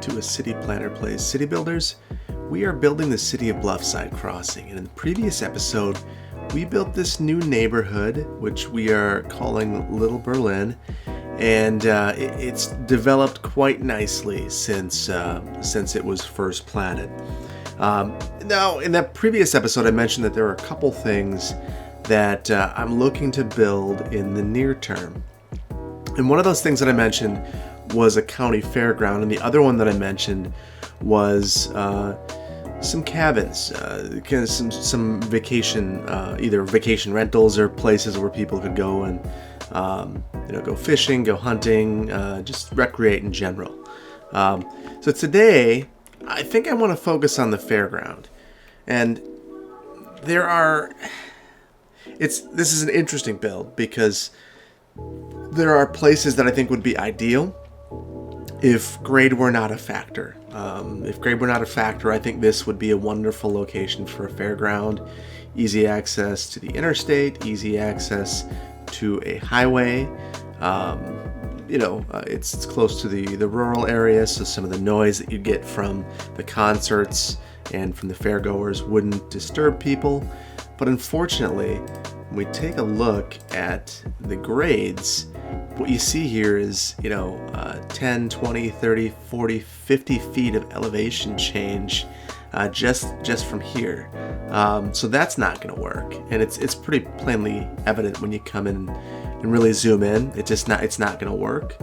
to A City Planner Plays City Builders. We are building the city of Bluffside Crossing, and in the previous episode, we built this new neighborhood, which we are calling Little Berlin, and it's developed quite nicely since it was first platted. Now, in that previous episode, I mentioned that there are a couple things that I'm looking to build in the near term. And one of those things that I mentioned was a county fairground, and the other one that I mentioned was some cabins, kind of some vacation, either vacation rentals or places where people could go and go fishing, go hunting, just recreate in general. So today, I think I want to focus on the fairground, and this is an interesting build because there are places that I think would be ideal if grade were not a factor. If grade were not a factor, I think this would be a wonderful location for a fairground. Easy access to the interstate, easy access to a highway. It's close to the rural area, so some of the noise that you get from the concerts and from the fairgoers wouldn't disturb people. But unfortunately, when we take a look at the grades, what you see here is, 10, 20, 30, 40, 50 feet of elevation change just from here. So that's not going to work. And it's pretty plainly evident when you come in and really zoom in. It's not going to work.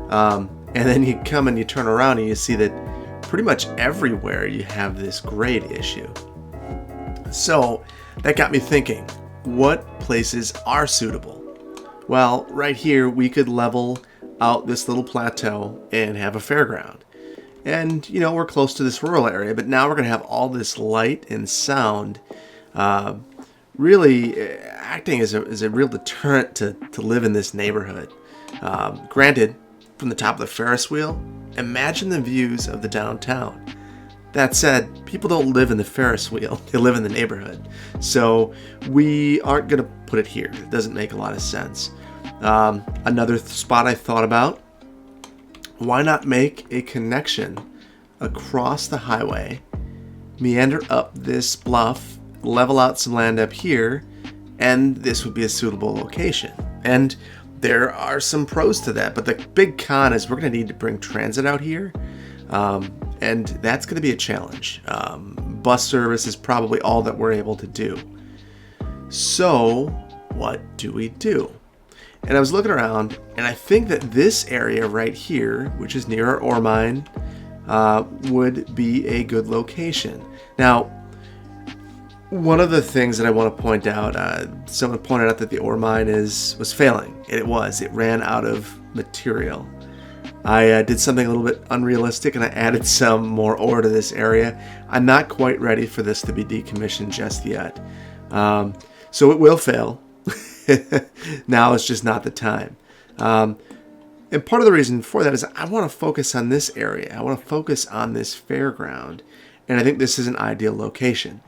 And then you come and you turn around and you see that pretty much everywhere you have this grade issue. So that got me thinking, what places are suitable? Well, right here we could level out this little plateau and have a fairground. And, we're close to this rural area, but now we're going to have all this light and sound really acting as a real deterrent to live in this neighborhood. Granted, from the top of the Ferris wheel, imagine the views of the downtown. That said, people don't live in the Ferris wheel, they live in the neighborhood. So we aren't going to put it here. It doesn't make a lot of sense. Another spot I thought about, why not make a connection across the highway, meander up this bluff, level out some land up here, and this would be a suitable location. And there are some pros to that, but the big con is we're going to need to bring transit out here. And that's going to be a challenge. Bus service is probably all that we're able to do. So what do we do? And I was looking around, and I think that this area right here, which is near our ore mine, would be a good location. Now, one of the things that I want to point out, someone pointed out that the ore mine was failing. And it was. It ran out of material. I did something a little bit unrealistic, and I added some more ore to this area. I'm not quite ready for this to be decommissioned just yet. So it will fail. Now is just not the time. And part of the reason for that is I want to focus on this area. I want to focus on this fairground. And I think this is an ideal location.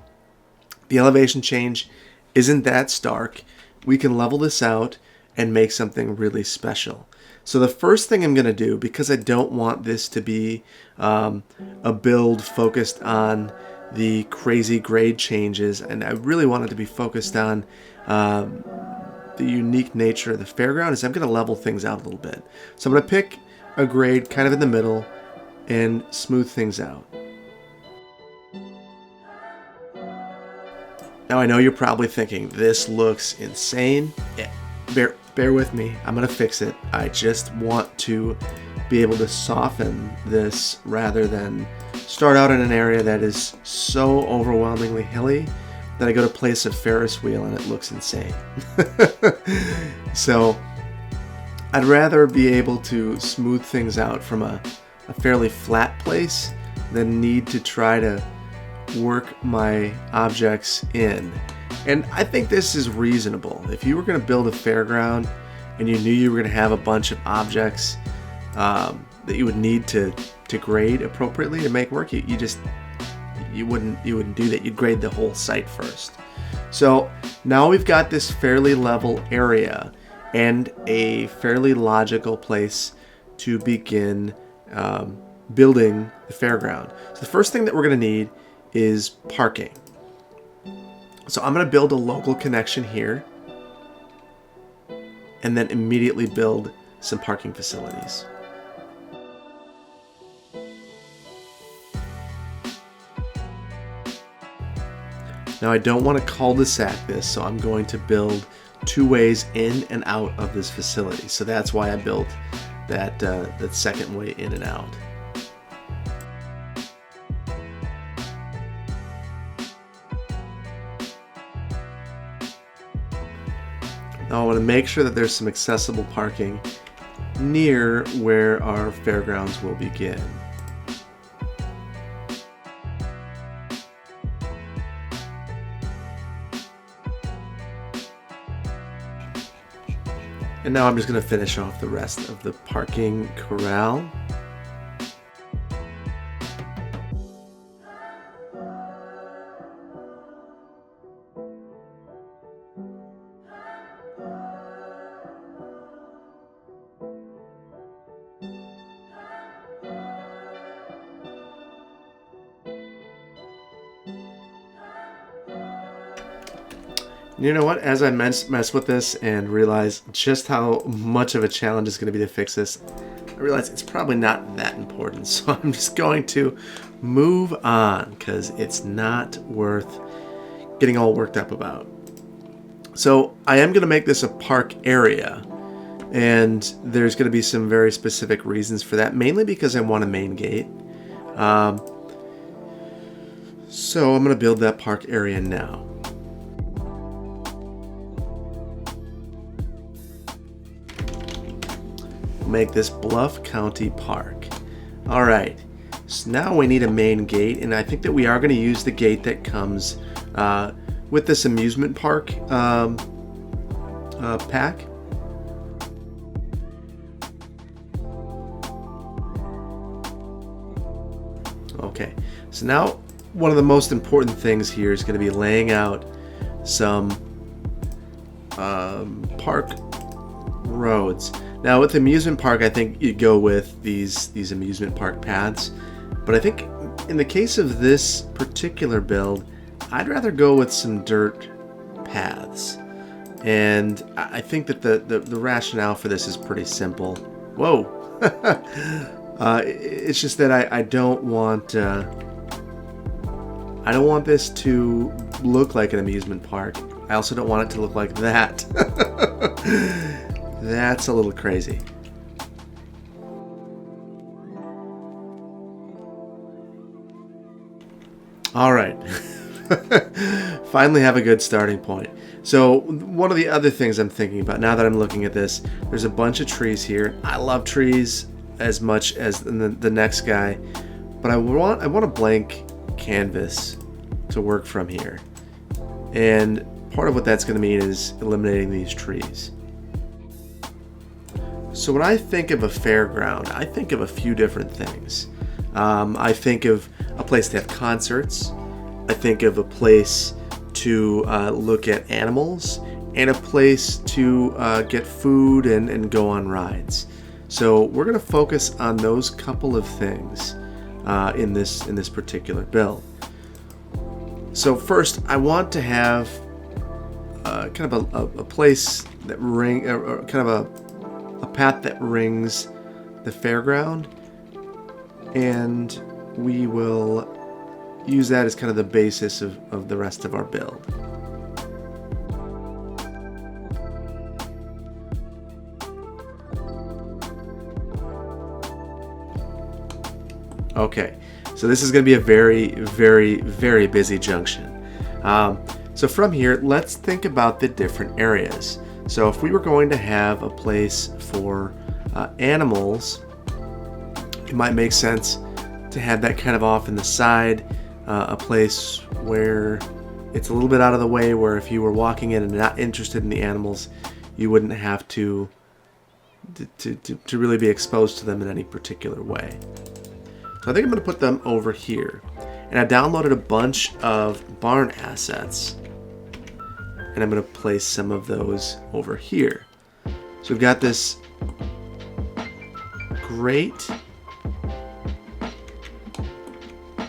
The elevation change isn't that stark. We can level this out and make something really special. So the first thing I'm going to do, because I don't want this to be a build focused on the crazy grade changes, and I really want it to be focused on the unique nature of the fairground, is I'm going to level things out a little bit. So I'm going to pick a grade kind of in the middle and smooth things out. Now I know you're probably thinking, this looks insane. Yeah, bear with me, I'm going to fix it. I just want to be able to soften this rather than start out in an area that is so overwhelmingly hilly that I go to place a Ferris wheel and it looks insane. So I'd rather be able to smooth things out from a fairly flat place than need to try to work my objects in. And I think this is reasonable. If you were going to build a fairground and you knew you were going to have a bunch of objects that you would need to grade appropriately to make work, you wouldn't do that. You'd grade the whole site first. So now we've got this fairly level area and a fairly logical place to begin building the fairground. So the first thing that we're going to need is parking. So I'm going to build a local connection here and then immediately build some parking facilities. Now I don't want to cul-de-sac this, so I'm going to build 2 ways in and out of this facility. So that's why I built that second way in and out. Now I want to make sure that there's some accessible parking near where our fairgrounds will begin. And now I'm just going to finish off the rest of the parking corral. You know what? As I mess with this and realize just how much of a challenge it's going to be to fix this, I realize it's probably not that important. So I'm just going to move on because it's not worth getting all worked up about. So I am going to make this a park area, and there's going to be some very specific reasons for that, mainly because I want a main gate. So I'm going to build that park area now. Make this Bluff County Park. Alright, so now we need a main gate, and I think that we are going to use the gate that comes with this amusement park pack. Okay, so now one of the most important things here is going to be laying out some park roads. Now with the amusement park, I think you go with these amusement park paths, but I think in the case of this particular build, I'd rather go with some dirt paths. And I think that the rationale for this is pretty simple. Whoa! It's just that I don't want this to look like an amusement park. I also don't want it to look like that. That's a little crazy. All right. Finally have a good starting point. So one of the other things I'm thinking about now that I'm looking at this, there's a bunch of trees here. I love trees as much as the next guy, but I want a blank canvas to work from here. And part of what that's going to mean is eliminating these trees. So when I think of a fairground, I think of a few different things. I think of a place to have concerts. I think of a place to look at animals, and a place to get food and go on rides. So we're going to focus on those couple of things in this particular build. So first, I want to have kind of a place that kind of a path that rings the fairground, and we will use that as kind of the basis of the rest of our build. Okay, so this is going to be a very, very, very busy junction. So from here, let's think about the different areas. So if we were going to have a place for animals, it might make sense to have that kind of off in the side, a place where it's a little bit out of the way, where if you were walking in and not interested in the animals, you wouldn't have to really be exposed to them in any particular way. So I think I'm going to put them over here. And I downloaded a bunch of barn assets, and I'm going to place some of those over here. So we've got this great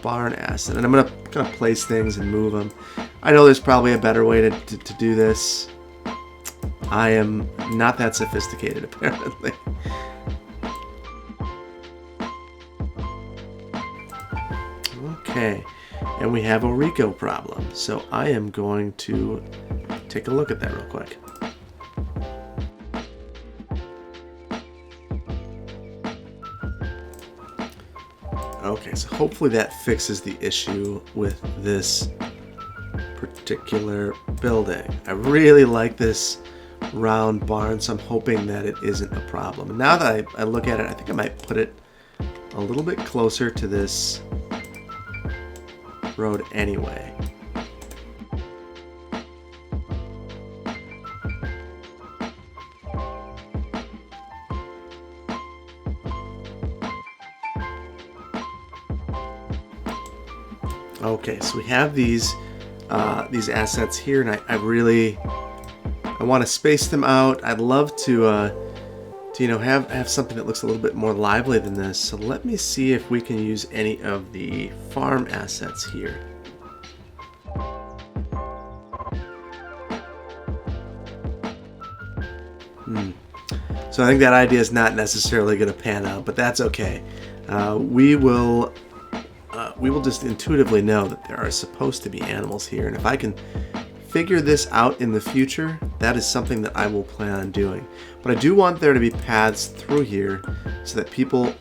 barn asset. And I'm going to kind of place things and move them. I know there's probably a better way to do this. I am not that sophisticated, apparently. Okay, and we have a Rico problem. So I am going to take a look at that real quick. Okay, so hopefully that fixes the issue with this particular building. I really like this round barn, so I'm hoping that it isn't a problem. And now that I look at it, I think I might put it a little bit closer to this road anyway. Okay, so we have these assets here, and I want to space them out. I'd love to you know, have something that looks a little bit more lively than this. So let me see if we can use any of the farm assets here. So I think that idea is not necessarily going to pan out, but that's okay. We will just intuitively know that there are supposed to be animals here, and if I can figure this out in the future, that is something that I will plan on doing. But I do want there to be paths through here so that people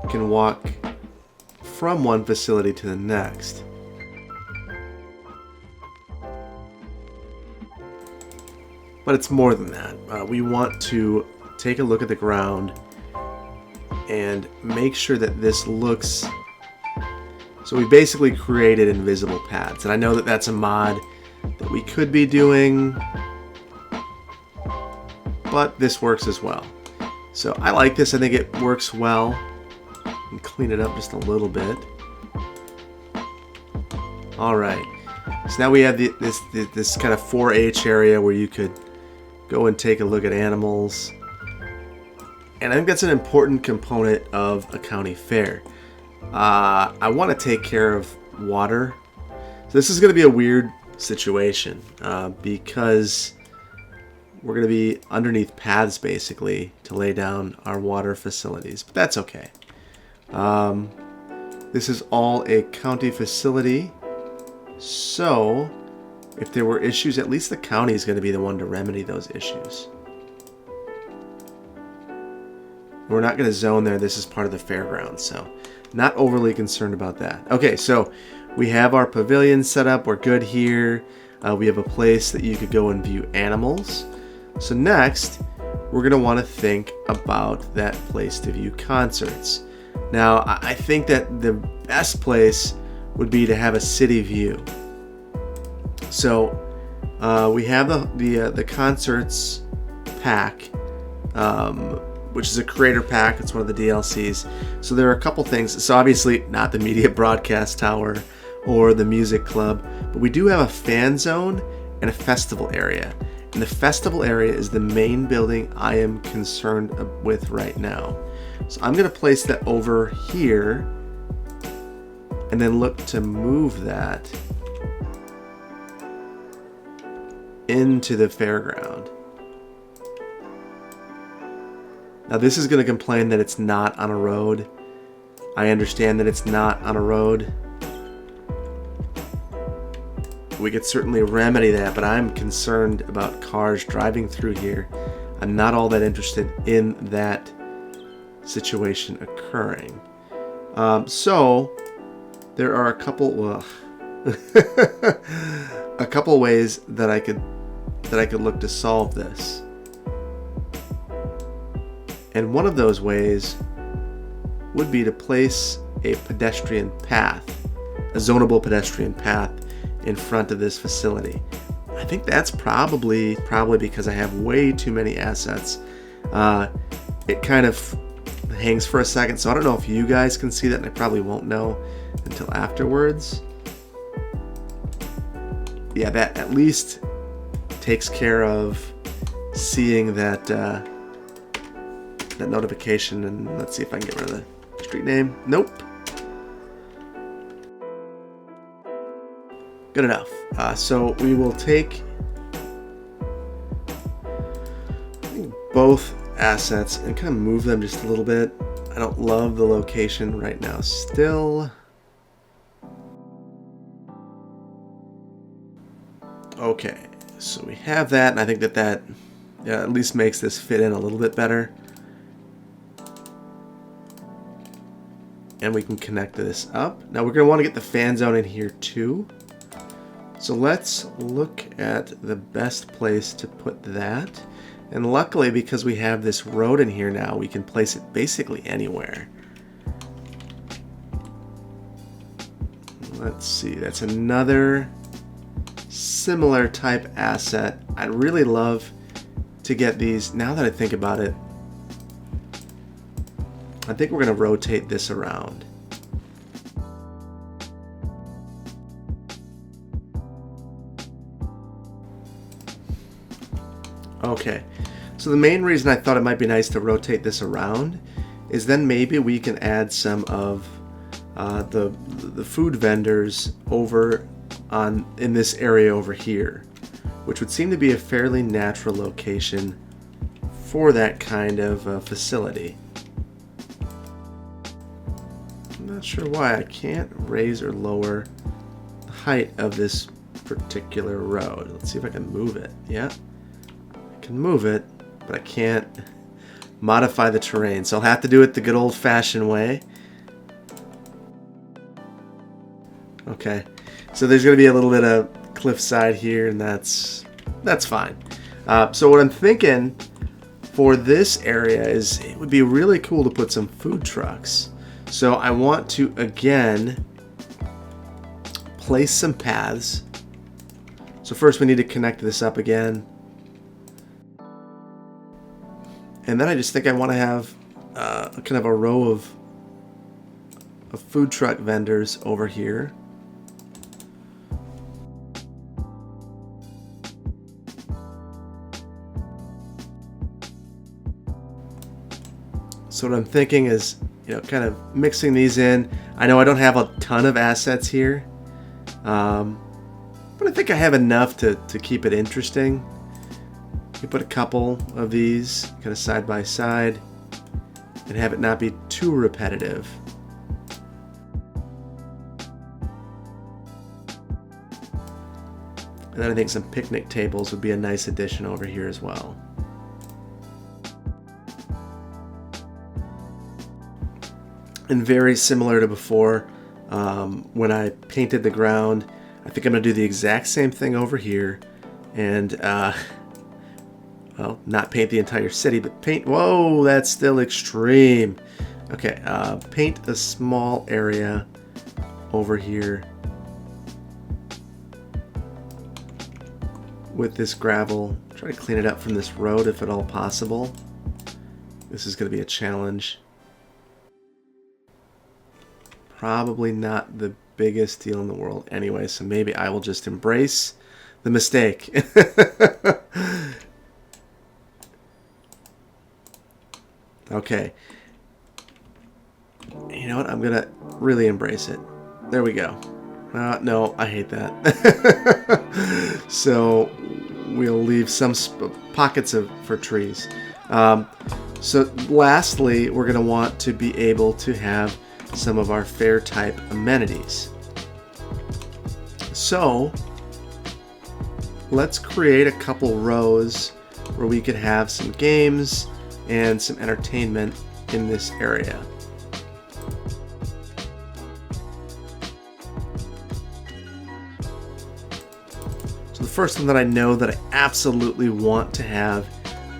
can walk from one facility to the next. But it's more than that. We want to take a look at the ground and make sure that this looks... So we basically created invisible paths, and I know that that's a mod that we could be doing, but this works as well. So I like this. I think it works well. And clean it up just a little bit. All right. So now we have this kind of 4-H area where you could go and take a look at animals. And I think that's an important component of a county fair. I want to take care of water. So this is going to be a weird situation because we're going to be underneath paths basically to lay down our water facilities, but that's okay. This is all a county facility, so if there were issues, at least the county is going to be the one to remedy those issues. We're not going to zone there. This is part of the fairground, so not overly concerned about that. Okay, so we have our pavilion set up. We're good here. We have a place that you could go and view animals. So next, we're going to want to think about that place to view concerts. Now, I think that the best place would be to have a city view. So we have the concerts pack, which is a creator pack. It's one of the DLCs. So there are a couple things. So obviously not the media broadcast tower or the music club, but we do have a fan zone and a festival area. And the festival area is the main building I am concerned with right now. So I'm going to place that over here and then look to move that into the fairground. Now this is going to complain that it's not on a road. I understand that it's not on a road. We could certainly remedy that, but I'm concerned about cars driving through here. I'm not all that interested in that situation occurring. So there are a couple a couple ways that I could look to solve this. And one of those ways would be to place a pedestrian path, a zonable pedestrian path in front of this facility. I think that's probably because I have way too many assets. It kind of hangs for a second, so I don't know if you guys can see that, and I probably won't know until afterwards. Yeah, that at least takes care of seeing that that notification. And let's see if I can get rid of the street name. Nope. Good enough. So we will take both assets and kind of move them just a little bit. I don't love the location right now still. Okay, so we have that, and I think that at least makes this fit in a little bit better. And we can connect this up. Now we're going to want to get the fan zone in here too. So let's look at the best place to put that. And luckily, because we have this road in here now, we can place it basically anywhere. Let's see, that's another similar type asset. I'd really love to get these. Now that I think about it, I think we're going to rotate this around. Okay, so the main reason I thought it might be nice to rotate this around is then maybe we can add some of the food vendors over in this area over here, which would seem to be a fairly natural location for that kind of facility. I'm not sure why I can't raise or lower the height of this particular road. Let's see if I can move it. Yeah, I can move it, but I can't modify the terrain. So I'll have to do it the good old-fashioned way. Okay, so there's going to be a little bit of cliffside here, and that's fine. So what I'm thinking for this area is it would be really cool to put some food trucks. So I want to, again, place some paths. So first we need to connect this up again. And then I just think I want to have kind of a row of food truck vendors over here. So what I'm thinking is, kind of mixing these in. I know I don't have a ton of assets here, but I think I have enough to keep it interesting. You put a couple of these kind of side by side and have it not be too repetitive. And then I think some picnic tables would be a nice addition over here as well. And very similar to before, when I painted the ground, I think I'm going to do the exact same thing over here. And, well, not paint the entire city, but paint... Whoa, that's still extreme. Okay, paint a small area over here with this gravel. Try to clean it up from this road if at all possible. This is going to be a challenge. Probably not the biggest deal in the world anyway, so maybe I will just embrace the mistake. Okay. You know what? I'm going to really embrace it. There we go. No, I hate that. So we'll leave some pockets for trees. So lastly, we're going to want to be able to have some of our fair type amenities. So let's create a couple rows where we could have some games and some entertainment in this area. So the first one that I know that I absolutely want to have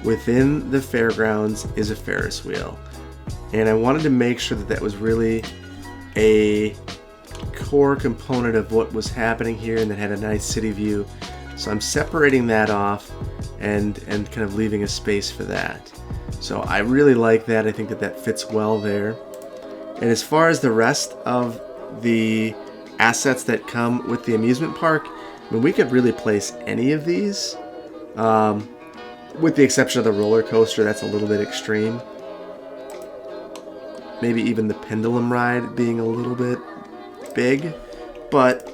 within the fairgrounds is a Ferris wheel. And I wanted to make sure that that was really a core component of what was happening here and that had a nice city view. So I'm separating that off and kind of leaving a space for that. So I really like that. I think that that fits well there. And as far as the rest of the assets that come with the amusement park, I mean, we could really place any of these, with the exception of the roller coaster. That's a little bit extreme. Maybe even the pendulum ride being a little bit big, but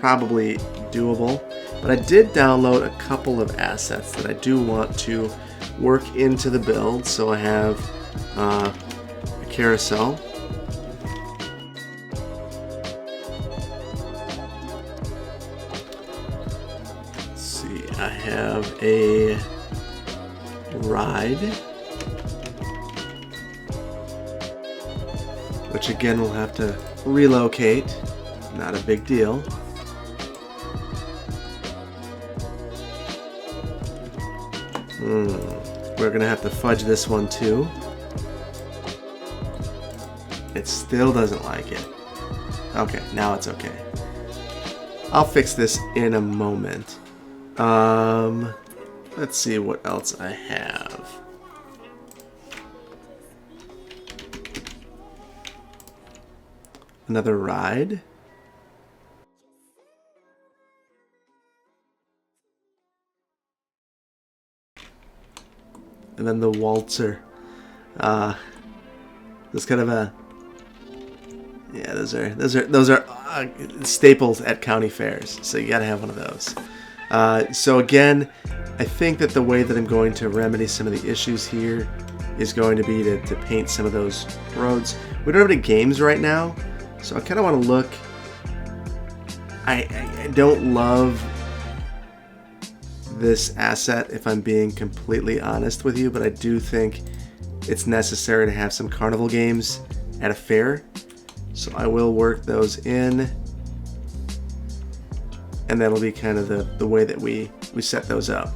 probably doable. But I did download a couple of assets that I do want to work into the build. So I have a carousel. Let's see, I have a ride, which again we'll have to relocate. Not a big deal. We're gonna have to fudge this one too. It still doesn't like it. Okay, now it's okay. I'll fix this in a moment. Let's see what else I have. Another ride. And then the waltzer. There's kind of a, yeah, those are staples at county fairs. So you gotta have one of those. So again, I think that the way that I'm going to remedy some of the issues here is going to be to paint some of those roads. We don't have any games right now, so I kind of want to look. I don't love this asset, if I'm being completely honest with you, but I do think it's necessary to have some carnival games at a fair. So I will work those in, and that'll be kind of the way that we set those up.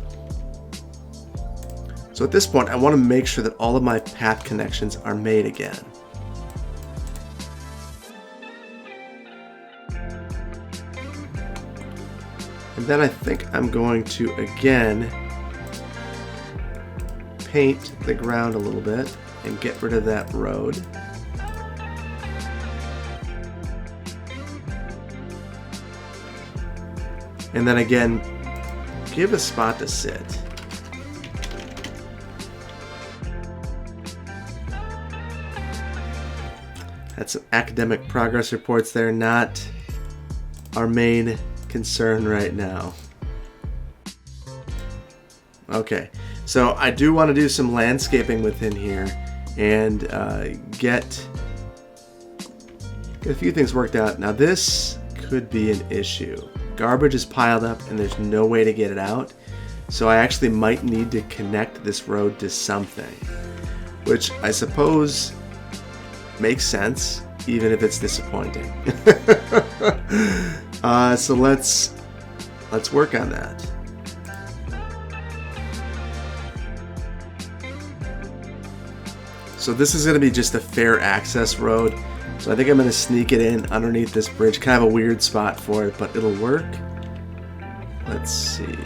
So at this point, I want to make sure that all of my path connections are made again. And then I think I'm going to, again, paint the ground a little bit and get rid of that road. And then again, give a spot to sit. That's some academic progress reports there, not our main concern right now. Okay, so I do want to do some landscaping within here and get a few things worked out. Now this could be an issue. Garbage is piled up and there's no way to get it out. So I actually might need to connect this road to something, which I suppose makes sense, even if it's disappointing. So let's work on that. So this is going to be just a fair access road. So I think I'm going to sneak it in underneath this bridge. Kind of a weird spot for it, but it'll work. Let's see.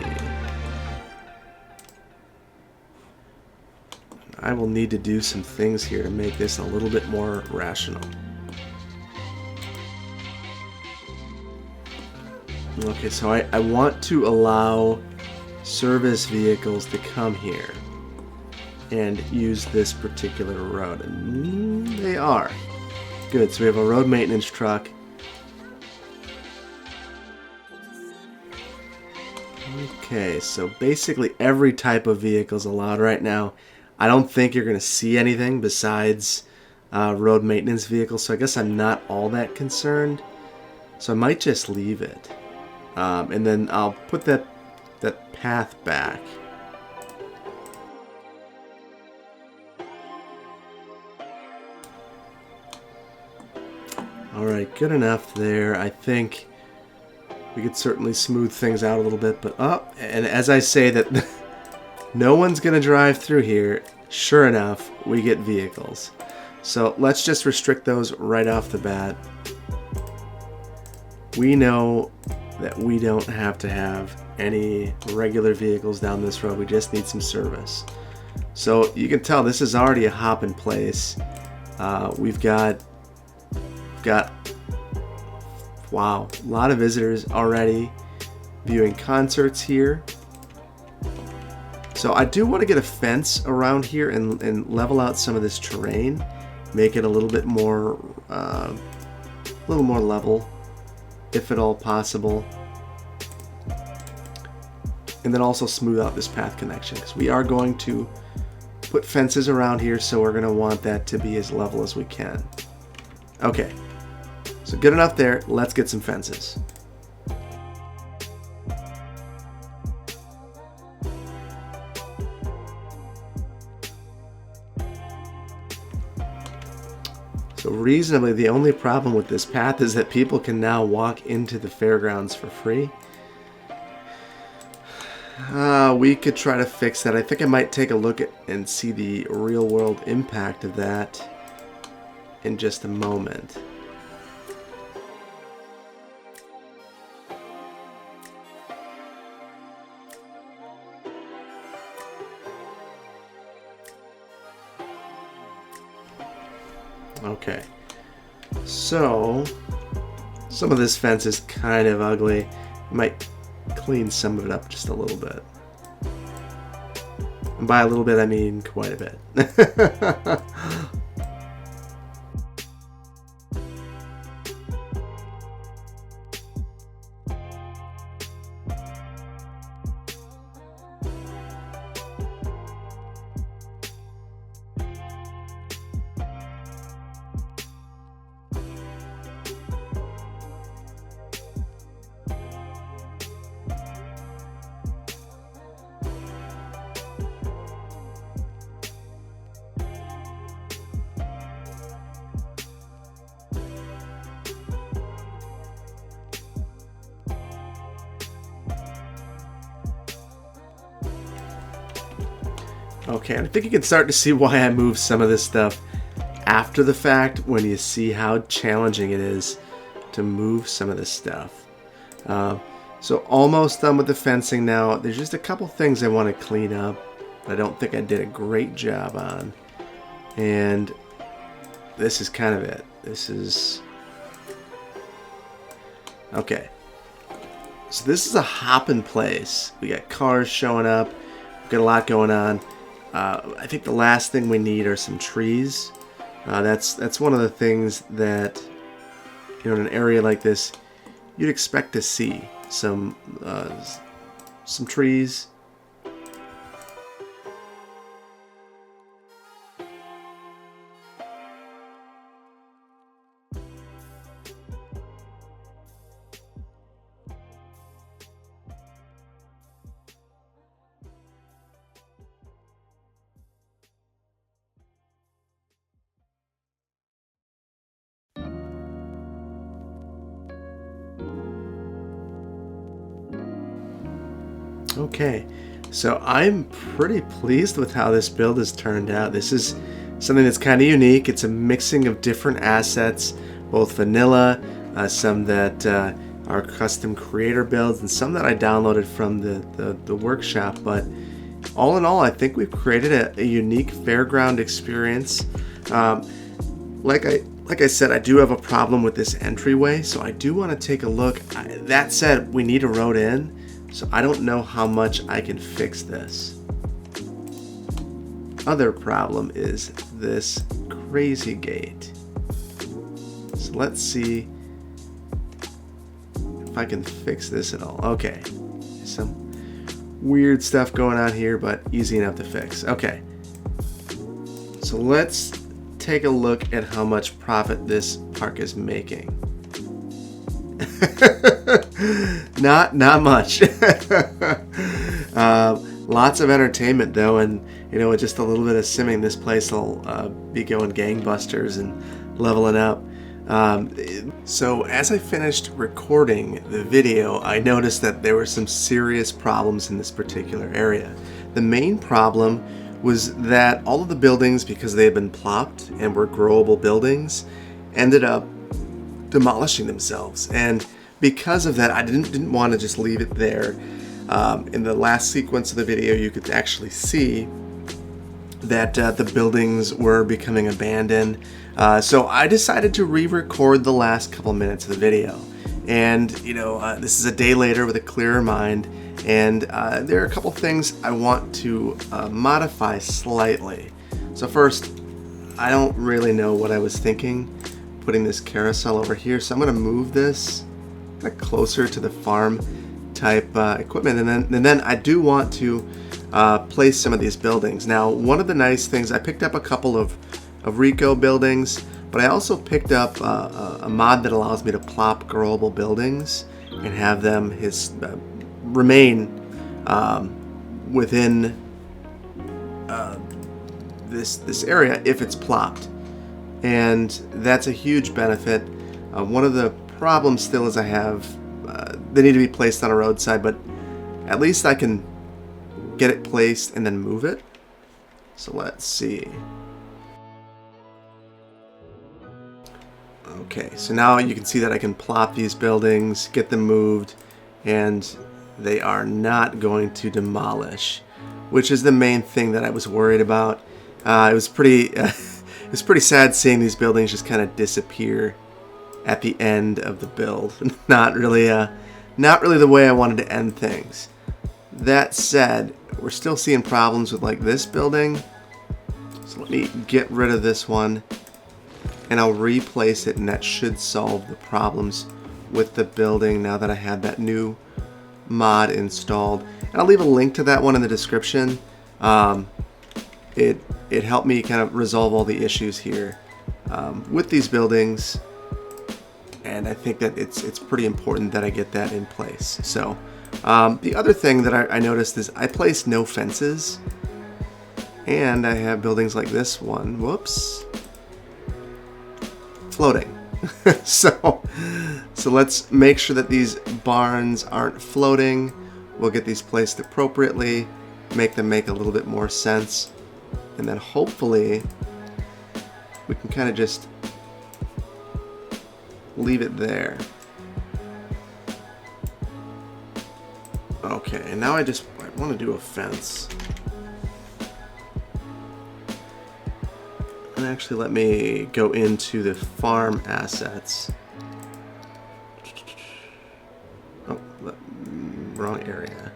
I will need to do some things here to make this a little bit more rational. Okay, so I want to allow service vehicles to come here and use this particular road. And they are. Good, so we have a road maintenance truck. Okay, so basically every type of vehicle is allowed right now. I don't think you're going to see anything besides road maintenance vehicles, so I guess I'm not all that concerned. So I might just leave it. And then I'll put that path back. Alright, good enough there. I think we could certainly smooth things out a little bit, but and as I say that no one's going to drive through here, sure enough, we get vehicles. So let's just restrict those right off the bat. We know that we don't have to have any regular vehicles down this road. We just need some service. So you can tell this is already a hop in place. We've got wow, a lot of visitors already viewing concerts here. So I do want to get a fence around here and level out some of this terrain, make it a little bit more level. if at all possible. And then also smooth out this path connection, because we are going to put fences around here, so we're going to want that to be as level as we can. Okay, so good enough there. Let's get some fences. So reasonably, the only problem with this path is that people can now walk into the fairgrounds for free. We could try to fix that. I think I might take a look at and see the real world impact of that in just a moment. Okay, so some of this fence is kind of ugly. I might clean some of it up just a little bit. And by a little bit, I mean quite a bit. Okay, I think you can start to see why I moved some of this stuff after the fact when you see how challenging it is to move some of this stuff. So almost done with the fencing now. There's just a couple things I want to clean up that I don't think I did a great job on. And this is kind of it. This is... Okay. So this is a hopping place. We got cars showing up. We've got a lot going on. I think the last thing we need are some trees. That's one of the things that, you know, in an area like this, you'd expect to see some trees. Okay, so I'm pretty pleased with how this build has turned out. This is something that's kind of unique. It's a mixing of different assets, both vanilla, some that are custom creator builds, and some that I downloaded from the workshop. But all in all, I think we've created a unique fairground experience. Like I said, I do have a problem with this entryway, so I do want to take a look. That said, we need a road in. So I don't know how much I can fix this. Other problem is this crazy gate. So let's see if I can fix this at all. Okay, some weird stuff going on here, but easy enough to fix. Okay, so let's take a look at how much profit this park is making. Not much. Lots of entertainment though, and you know, with just a little bit of simming, this place will be going gangbusters and leveling up. So as I finished recording the video, I noticed that there were some serious problems in this particular area. The main problem was that all of the buildings, because they had been plopped and were growable buildings, ended up demolishing themselves. And because of that, I didn't want to just leave it there. In the last sequence of the video, you could actually see that the buildings were becoming abandoned. So I decided to re-record the last couple minutes of the video. And, you know, this is a day later with a clearer mind. And there are a couple things I want to modify slightly. So first, I don't really know what I was thinking putting this carousel over here. So I'm going to move this kind of closer to the farm type equipment. And then I do want to place some of these buildings. Now, one of the nice things, I picked up a couple of Rico buildings, but I also picked up a mod that allows me to plop growable buildings and have them remain within this area if it's plopped, and that's a huge benefit. One of the problems still is I have they need to be placed on a roadside, but at least I can get it placed and then move it. So let's see. Okay, so now you can see that I can plop these buildings, get them moved, and they are not going to demolish, which is the main thing that I was worried about. It was pretty sad seeing these buildings just kind of disappear at the end of the build. Not really the way I wanted to end things. That said, we're still seeing problems with like this building. So let me get rid of this one, and I'll replace it, and that should solve the problems with the building now that I have that new mod installed. And I'll leave a link to that one in the description. It helped me kind of resolve all the issues here with these buildings, and I think that it's pretty important that I get that in place. So the other thing that I noticed is I placed no fences, and I have buildings like this one, whoops, floating. so let's make sure that these barns aren't floating. We'll get these placed appropriately, make them make a little bit more sense, and then hopefully we can kind of just leave it there. Okay, and now I want to do a fence. And actually, let me go into the farm assets. Oh, wrong area.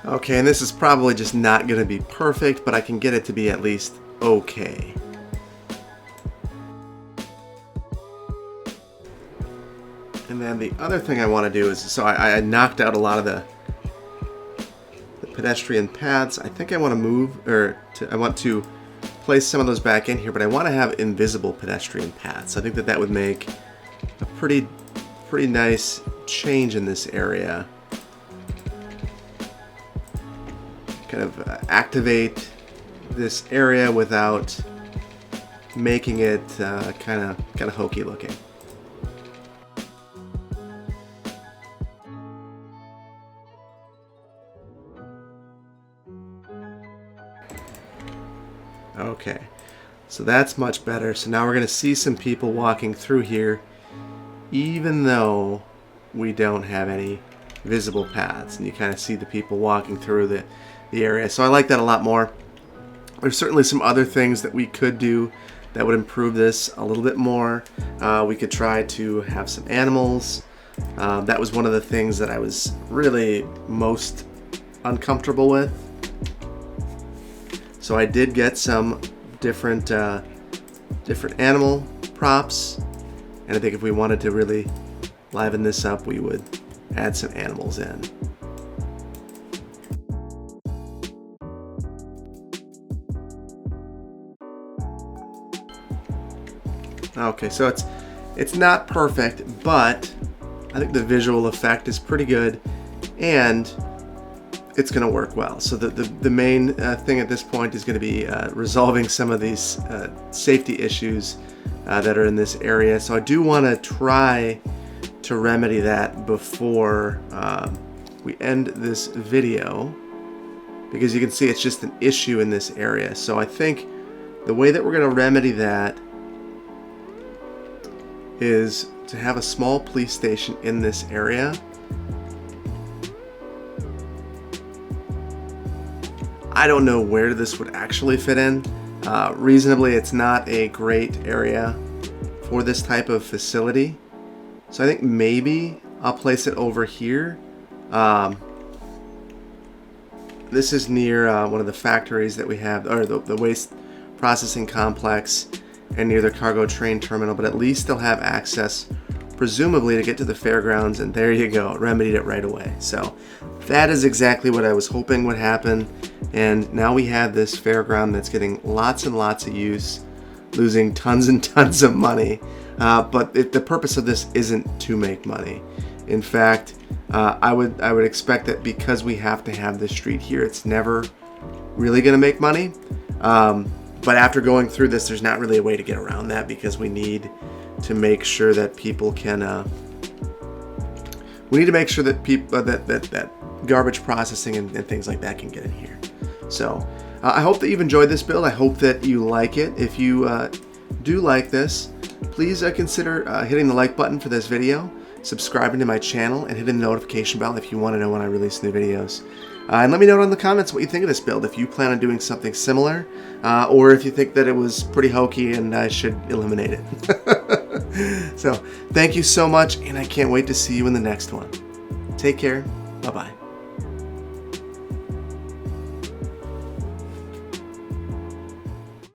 Okay, and this is probably just not going to be perfect, but I can get it to be at least okay. And then the other thing I want to do is, so I knocked out a lot of the pedestrian paths. I think I want to move, I want to place some of those back in here, but I want to have invisible pedestrian paths. I think that would make a pretty nice change in this area. Kind of activate this area without making it kind of hokey looking. Okay, so that's much better. So now we're going to see some people walking through here, even though we don't have any visible paths, and you kind of see the people walking through the area. So I like that a lot more. There's certainly some other things that we could do that would improve this a little bit more. We could try to have some animals. That was one of the things that I was really most uncomfortable with. So I did get some different animal props, and I think if we wanted to really liven this up, we would add some animals in. Okay, so it's not perfect, but I think the visual effect is pretty good, and it's going to work well. So the main thing at this point is going to be resolving some of these safety issues that are in this area. So I do want to try to remedy that before we end this video, because you can see it's just an issue in this area. So I think the way that we're going to remedy that is to have a small police station in this area. I don't know where this would actually fit in. Reasonably, it's not a great area for this type of facility. So I think maybe I'll place it over here. This is near one of the factories that we have, or the waste processing complex, and near the cargo train terminal, but at least they'll have access, presumably, to get to the fairgrounds, and there you go, remedied it right away. So that is exactly what I was hoping would happen, and now we have this fairground that's getting lots and lots of use, losing tons and tons of money, but the purpose of this isn't to make money. In fact, I would expect that because we have to have this street here, it's never really going to make money. But after going through this, there's not really a way to get around that, because we need to make sure that people can. We need to make sure that people that garbage processing and things like that can get in here. So I hope that you've enjoyed this build. I hope that you like it. If you do like this, please consider hitting the like button for this video, subscribing to my channel, and hitting the notification bell if you want to know when I release new videos. And let me know in the comments what you think of this build, if you plan on doing something similar, or if you think that it was pretty hokey and I should eliminate it. So, thank you so much, and I can't wait to see you in the next one. Take care. Bye-bye.